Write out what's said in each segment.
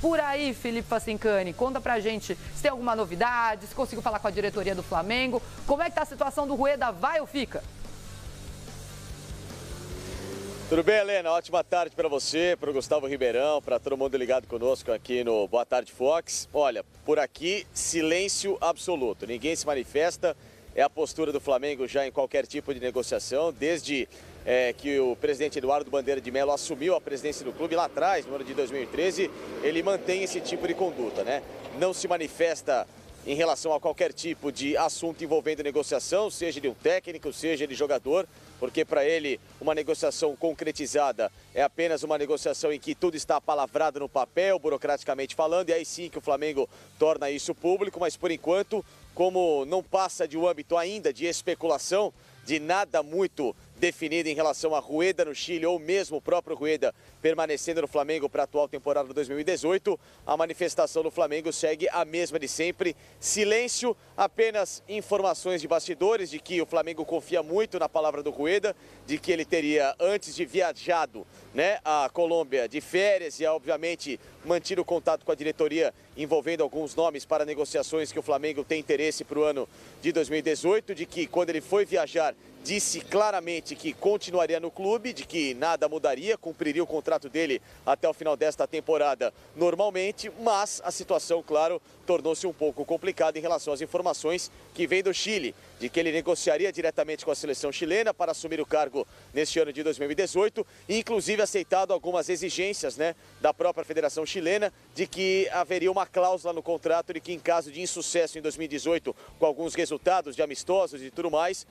por aí, Felipe Facincani? Conta pra gente se tem alguma novidade, se conseguiu falar com a diretoria do Flamengo. Como é que tá a situação do Rueda? Vai ou fica? Tudo bem, Helena? Ótima tarde para você, para o Gustavo Ribeirão, para todo mundo ligado conosco aqui no Boa Tarde Fox. Olha, por aqui, silêncio absoluto. Ninguém se manifesta. É a postura do Flamengo já em qualquer tipo de negociação, desde que o presidente Eduardo Bandeira de Mello assumiu a presidência do clube lá atrás, no ano de 2013, ele mantém esse tipo de conduta, né? Não se manifesta em relação a qualquer tipo de assunto envolvendo negociação, seja de um técnico, seja de jogador, porque para ele uma negociação concretizada é apenas uma negociação em que tudo está palavrado no papel, burocraticamente falando, e aí sim que o Flamengo torna isso público, mas por enquanto, como não passa de um âmbito ainda de especulação, de nada muito definido em relação a Rueda no Chile ou mesmo o próprio Rueda permanecendo no Flamengo para a atual temporada de 2018, a manifestação do Flamengo segue a mesma de sempre. Silêncio, apenas informações de bastidores de que o Flamengo confia muito na palavra do Rueda, de que ele teria, antes de viajado, né, à Colômbia de férias e, obviamente, mantido contato com a diretoria envolvendo alguns nomes para negociações que o Flamengo tem interesse para o ano de 2018, de que quando ele foi viajar disse claramente que continuaria no clube, de que nada mudaria, cumpriria o contrato dele até o final desta temporada normalmente, mas a situação, claro, tornou-se um pouco complicada em relação às informações que vêm do Chile, de que ele negociaria diretamente com a seleção chilena para assumir o cargo neste ano de 2018, e inclusive aceitado algumas exigências, né, da própria Federação Chilena, de que haveria uma cláusula no contrato de que em caso de insucesso em 2018, com alguns resultados de amistosos e tudo mais,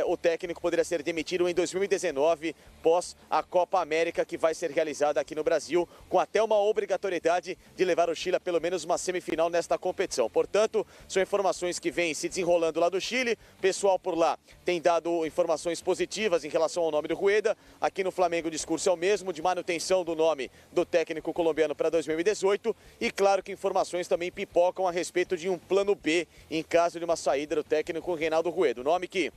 o técnico poderia ser demitido em 2019, pós a Copa América, que vai ser realizada aqui no Brasil, com até uma obrigatoriedade de levar o Chile a pelo menos uma semifinal nesta competição. Portanto, são informações que vêm se desenrolando lá do Chile. O pessoal por lá tem dado informações positivas em relação ao nome do Rueda. Aqui no Flamengo o discurso é o mesmo, de manutenção do nome do técnico colombiano para 2018. E claro que informações também pipocam a respeito de um plano B em caso de uma saída do técnico Reinaldo Rueda. O nome que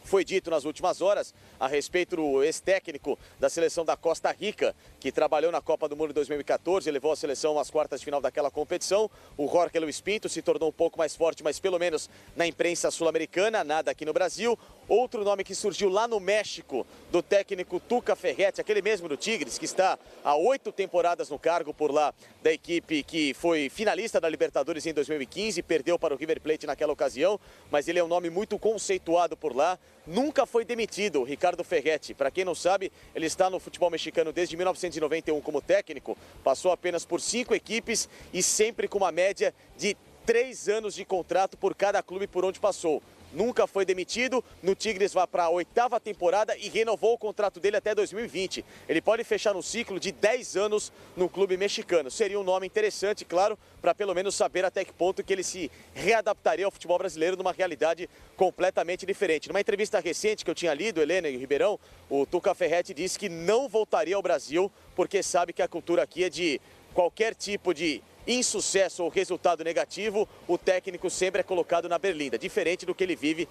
foi dito nas últimas horas a respeito do ex-técnico da seleção da Costa Rica, que trabalhou na Copa do Mundo de 2014 e levou a seleção às quartas de final daquela competição. O Jorge Luis Pinto se tornou um pouco mais forte, mas pelo menos na imprensa sul-americana, nada aqui no Brasil. Outro nome que surgiu lá no México, do técnico Tuca Ferretti, aquele mesmo do Tigres, que está há 8 temporadas no cargo por lá, da equipe que foi finalista da Libertadores em 2015, perdeu para o River Plate naquela ocasião, mas ele é um nome muito conceituado por lá. Nunca foi demitido o Ricardo Ferretti. Para quem não sabe, ele está no futebol mexicano desde 1991 como técnico, passou apenas por 5 equipes e sempre com uma média de 3 anos de contrato por cada clube por onde passou. Nunca foi demitido, no Tigres vai para a 8ª temporada e renovou o contrato dele até 2020. Ele pode fechar um ciclo de 10 anos no clube mexicano. Seria um nome interessante, claro, para pelo menos saber até que ponto que ele se readaptaria ao futebol brasileiro numa realidade completamente diferente. Numa entrevista recente que eu tinha lido, Helena e Ribeirão, o Tuca Ferretti disse que não voltaria ao Brasil porque sabe que a cultura aqui é de qualquer tipo de insucesso ou resultado negativo, o técnico sempre é colocado na berlinda, diferente do que ele vive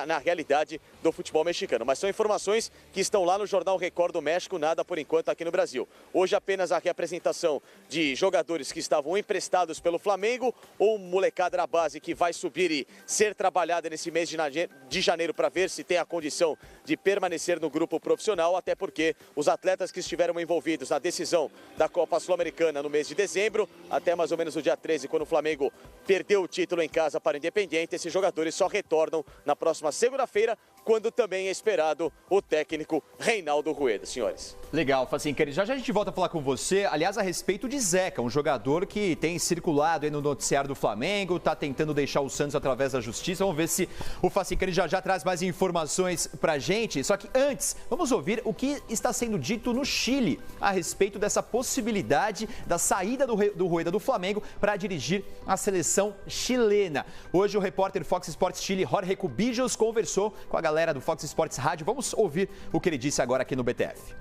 na realidade do futebol mexicano. Mas são informações que estão lá no Jornal Record do México, nada por enquanto aqui no Brasil. Hoje apenas a reapresentação de jogadores que estavam emprestados pelo Flamengo ou molecada da base que vai subir e ser trabalhada nesse mês de janeiro para ver se tem a condição de permanecer no grupo profissional, até porque os atletas que estiveram envolvidos na decisão da Copa Sul-Americana no mês de dezembro, até mais ou menos no dia 13, quando o Flamengo perdeu o título em casa para o Independiente, esses jogadores só retornam na próxima segunda-feira, quando também é esperado o técnico Reinaldo Rueda, senhores. Legal, Facincani. Já a gente volta a falar com você, aliás, a respeito de Zeca, um jogador que tem circulado aí no noticiário do Flamengo, está tentando deixar o Santos através da justiça. Vamos ver se o Facincani já traz mais informações pra gente. Só que antes, vamos ouvir o que está sendo dito no Chile a respeito dessa possibilidade da saída do Rueda do Flamengo para dirigir a seleção chilena. Hoje o repórter Fox Sports Chile, Jorge Cubijos, conversou com a galera do Fox Sports Rádio. Vamos ouvir o que ele disse agora aqui no BTF.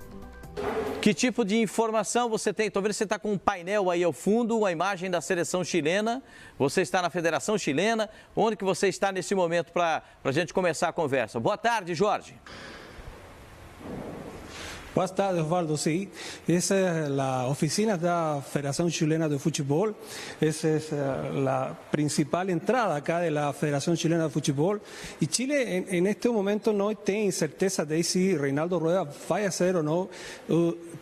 Que tipo de informação você tem? Estou vendo que você está com um painel aí ao fundo, uma imagem da seleção chilena. Você está na Federação Chilena. Onde que você está nesse momento para a gente começar a conversa? Boa tarde, Jorge. Buenas tardes, Osvaldo. Sí, esa es la oficina de la Federación Chilena de Fútbol. Esa es la principal entrada acá de la Federación Chilena de Fútbol. Y Chile en este momento no tiene certeza de si Reinaldo Rueda va a ser o no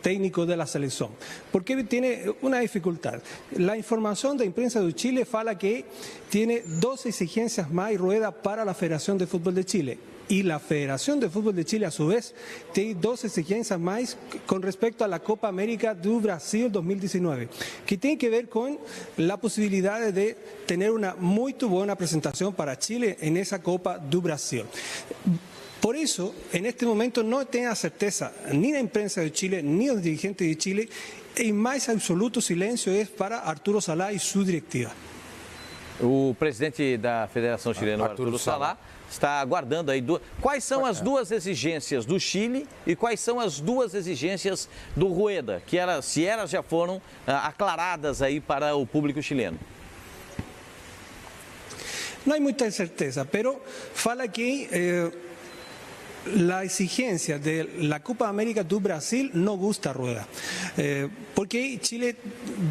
técnico de la selección. Porque tiene una dificultad. La información de prensa de Chile fala que tiene 2 exigencias más Rueda para la Federación de Fútbol de Chile. Y la Federación de Fútbol de Chile, a su vez, tiene 2 exigencias más con respecto a la Copa América do Brasil 2019, que tiene que ver con la posibilidad de tener una muy buena presentación para Chile en esa Copa do Brasil. Por eso, en este momento no tengo certeza ni la imprensa de Chile, ni los dirigentes de Chile, y más absoluto silencio es para Arturo Salá y su directiva. O presidente da Federação Chilena, Arturo Salá, está aguardando aí quais são as 2 exigências do Chile e quais são as 2 exigências do Rueda, que se elas já foram aclaradas aí para o público chileno. No hay mucha certeza, pero fala que la exigencia de la Copa América do Brasil no gusta a Rueda. Porque Chile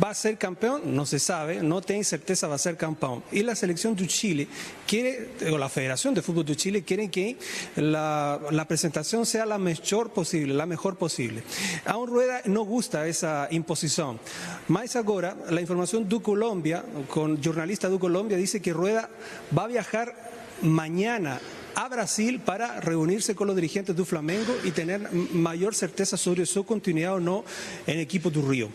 va a ser campeón, no se sabe, no tiene certeza va a ser campeón. Y la selección de Chile quiere, o la Federación de Fútbol de Chile quiere que la presentación sea la mejor posible. A un Rueda no gusta esa imposición. Más ahora, la información de Colombia, con jornalista de Colombia, dice que Rueda va a viajar mañana a Brasil para reunirse con los dirigentes do Flamengo y tener mayor certeza sobre su continuidad o no en el equipo do Río.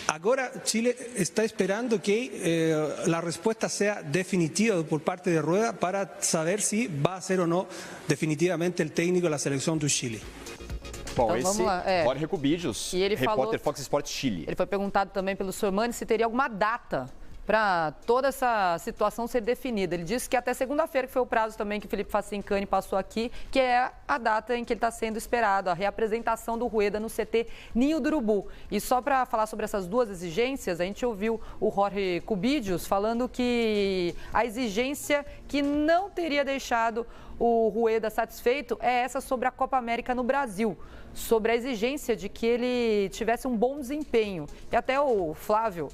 Ahora Chile está esperando que la respuesta sea definitiva por parte de Rueda para saber si va a ser o no definitivamente el técnico de la selección do Chile. Bom, então, Jorge Cubidios, repórter Fox Sports Chile. Ele foi perguntado também pelo Sormani se teria alguma data para toda essa situação ser definida. Ele disse que até segunda-feira, que foi o prazo também que o Felipe Facincani passou aqui, que é a data em que ele está sendo esperado, a reapresentação do Rueda no CT Ninho do Urubu. E só para falar sobre essas 2 exigências, a gente ouviu o Jorge Cubidios falando que a exigência que não teria deixado o Rueda satisfeito é essa sobre a Copa América no Brasil, sobre a exigência de que ele tivesse um bom desempenho. E até o Flávio,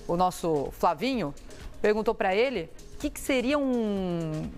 o nosso Flavinho, perguntou para ele o que seria um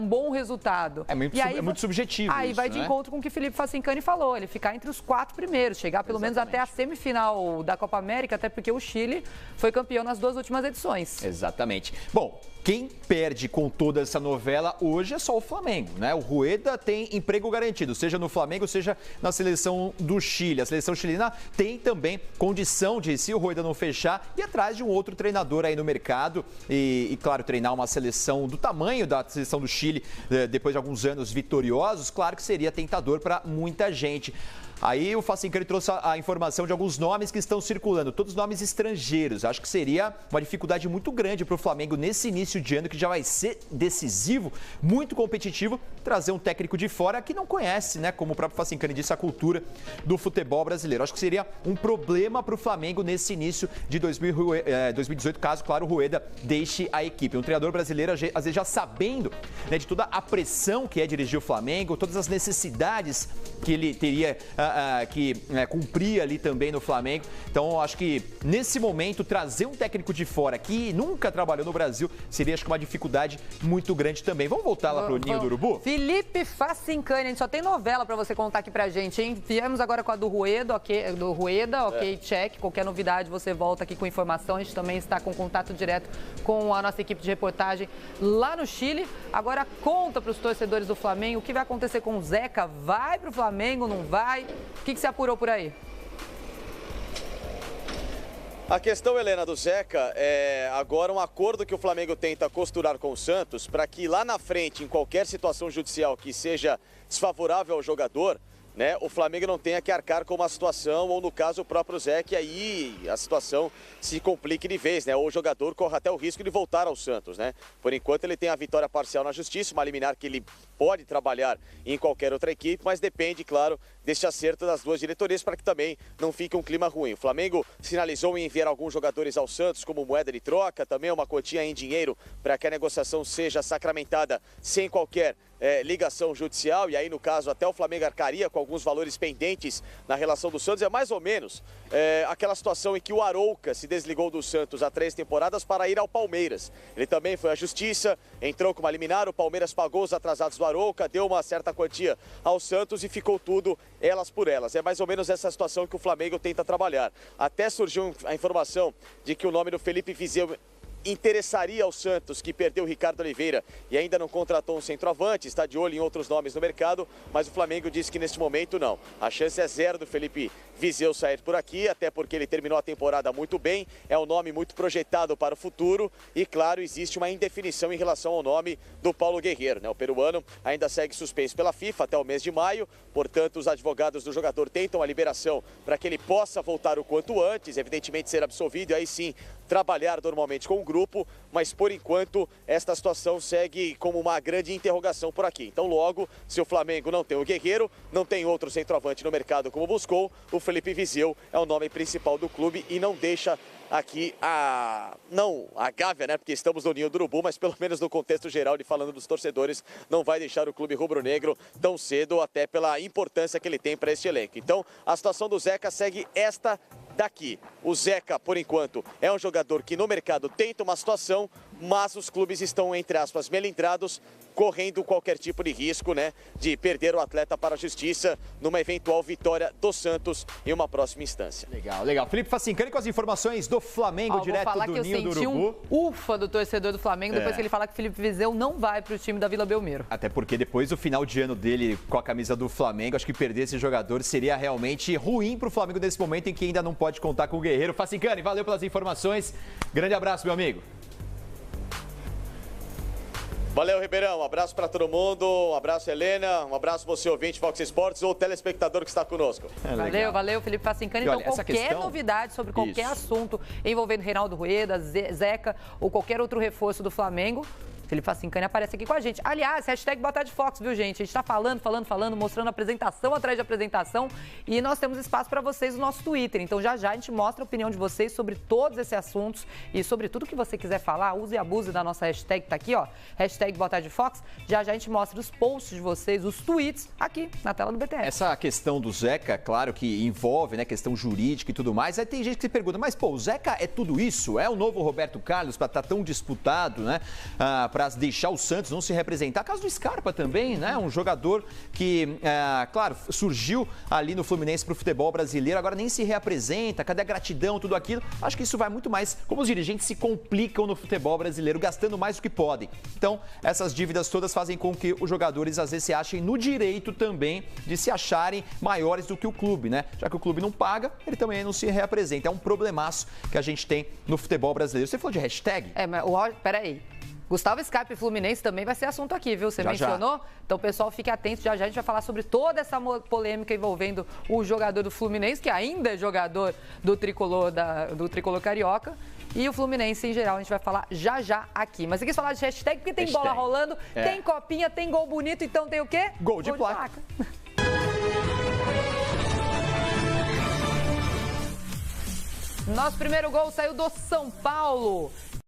bom resultado. É muito subjetivo aí isso, vai de encontro com o que o Felipe Facincani falou, ele ficar entre os 4 primeiros, chegar pelo menos até a semifinal da Copa América, até porque o Chile foi campeão nas 2 últimas edições. Exatamente. Bom, quem perde com toda essa novela hoje é só o Flamengo, né? O Rueda tem emprego garantido, seja no Flamengo, seja na seleção do Chile. A seleção chilena tem também condição de, se o Rueda não fechar, ir atrás de um outro treinador aí no mercado e claro, treinar uma seleção do tamanho da seleção do Chile, depois de alguns anos vitoriosos, claro que seria tentador para muita gente. Aí o Facincani trouxe a informação de alguns nomes que estão circulando, todos nomes estrangeiros. Acho que seria uma dificuldade muito grande para o Flamengo nesse início de ano, que já vai ser decisivo, muito competitivo, trazer um técnico de fora que não conhece, né, como o próprio Facincani disse, a cultura do futebol brasileiro. Acho que seria um problema para o Flamengo nesse início de 2018, caso, claro, o Rueda deixe a equipe. Um treinador brasileiro, às vezes já sabendo, né, de toda a pressão que é dirigir o Flamengo, todas as necessidades que ele teria que cumprir ali também no Flamengo. Então, acho que nesse momento, trazer um técnico de fora que nunca trabalhou no Brasil seria, acho que, uma dificuldade muito grande também. Vamos voltar lá pro Ninho do Urubu? Felipe Facincani, a gente só tem novela para você contar aqui pra gente, hein? Viemos agora com a do Rueda, ok, check. Qualquer novidade, você volta aqui com informação. A gente também está com contato direto com a nossa equipe de reportagem lá no Chile. Agora, conta para os torcedores do Flamengo o que vai acontecer com o Zeca. Vai pro Flamengo, não vai? O que você apurou por aí? A questão, Helena, do Zeca é agora um acordo que o Flamengo tenta costurar com o Santos para que lá na frente, em qualquer situação judicial que seja desfavorável ao jogador, né, o Flamengo não tenha que arcar com uma situação, ou no caso o próprio Zeca, e aí a situação se complique de vez, né? Ou o jogador corre até o risco de voltar ao Santos, né? Por enquanto ele tem a vitória parcial na justiça, uma liminar que ele pode trabalhar em qualquer outra equipe, mas depende, claro, desse acerto das 2 diretorias para que também não fique um clima ruim. O Flamengo sinalizou em enviar alguns jogadores ao Santos como moeda de troca, também uma quantia em dinheiro para que a negociação seja sacramentada sem qualquer ligação judicial, e aí no caso até o Flamengo arcaria com alguns valores pendentes na relação do Santos. É mais ou menos aquela situação em que o Arouca se desligou do Santos há 3 temporadas para ir ao Palmeiras. Ele também foi à justiça, entrou com uma liminar, o Palmeiras pagou os atrasados do Arouca, deu uma certa quantia ao Santos e ficou tudo elas por elas. É mais ou menos essa situação que o Flamengo tenta trabalhar. Até surgiu a informação de que o nome do Felipe Vizeu interessaria ao Santos, que perdeu o Ricardo Oliveira e ainda não contratou um centroavante, está de olho em outros nomes no mercado, mas o Flamengo disse que neste momento não. A chance é 0 do Felipe Vizeu sair por aqui, até porque ele terminou a temporada muito bem, é um nome muito projetado para o futuro e, claro, existe uma indefinição em relação ao nome do Paulo Guerreiro, né? O peruano ainda segue suspenso pela FIFA até o mês de maio, portanto, os advogados do jogador tentam a liberação para que ele possa voltar o quanto antes, evidentemente ser absolvido e aí sim trabalhar normalmente com o grupo, mas por enquanto esta situação segue como uma grande interrogação por aqui. Então logo, se o Flamengo não tem o Guerreiro, não tem outro centroavante no mercado como buscou, o Felipe Vizeu é o nome principal do clube e não deixa aqui a Gávea, né? Porque estamos no Ninho do Urubu, mas pelo menos no contexto geral de falando dos torcedores, não vai deixar o clube rubro-negro tão cedo, até pela importância que ele tem para este elenco. Então a situação do Zeca segue esta daqui. O Zeca, por enquanto, é um jogador que no mercado tenta uma situação, mas os clubes estão, entre aspas, melindrados, correndo qualquer tipo de risco, né, de perder o atleta para a justiça numa eventual vitória do Santos em uma próxima instância. Legal. Felipe Facincani com as informações do Flamengo, direto do Ninho do Urubu. Eu senti um ufa do torcedor do Flamengo depois que ele fala que o Felipe Vizeu não vai para o time da Vila Belmiro. Até porque depois do final de ano dele com a camisa do Flamengo, acho que perder esse jogador seria realmente ruim para o Flamengo nesse momento em que ainda não pode contar com o Guerreiro. Facincani, valeu pelas informações. Grande abraço, meu amigo. Valeu, Ribeirão. Um abraço para todo mundo. Um abraço, Helena. Um abraço você, ouvinte Fox Sports ou telespectador que está conosco. Valeu, Felipe Facincani. Então, qualquer novidade sobre qualquer assunto envolvendo Reinaldo Rueda, Zeca ou qualquer outro reforço do Flamengo, Felipe Facincani aparece aqui com a gente. Aliás, hashtag Boa Tarde Fox, viu, gente? A gente está falando, mostrando apresentação atrás de apresentação e nós temos espaço para vocês no nosso Twitter. Então, já a gente mostra a opinião de vocês sobre todos esses assuntos e sobre tudo que você quiser falar. Use e abuse da nossa hashtag, tá aqui, ó. Hashtag Boa Tarde Fox. Já a gente mostra os posts de vocês, os tweets, aqui na tela do BTS. Essa questão do Zeca, claro que envolve, né, questão jurídica e tudo mais. Aí tem gente que se pergunta, mas, pô, o Zeca é tudo isso? É o novo Roberto Carlos para estar tão disputado, né? Para deixar o Santos não se representar. Caso do Scarpa também, né? Um jogador que, claro, surgiu ali no Fluminense para o futebol brasileiro, agora nem se reapresenta. Cadê a gratidão, tudo aquilo? Acho que isso vai muito mais como os dirigentes se complicam no futebol brasileiro, gastando mais do que podem. Então, essas dívidas todas fazem com que os jogadores às vezes se achem no direito também de se acharem maiores do que o clube, né? Já que o clube não paga, ele também não se reapresenta. É um problemaço que a gente tem no futebol brasileiro. Você falou de hashtag? Mas peraí. Gustavo Scarpa e Fluminense também vai ser assunto aqui, viu? Você mencionou? Então, pessoal, fique atento. Já a gente vai falar sobre toda essa polêmica envolvendo o jogador do Fluminense, que ainda é jogador do tricolor carioca. E o Fluminense, em geral, a gente vai falar já aqui. Mas você quis falar de hashtag porque tem bola rolando, tem copinha, tem gol bonito, então tem o quê? Gol de placa. Nosso primeiro gol saiu do São Paulo.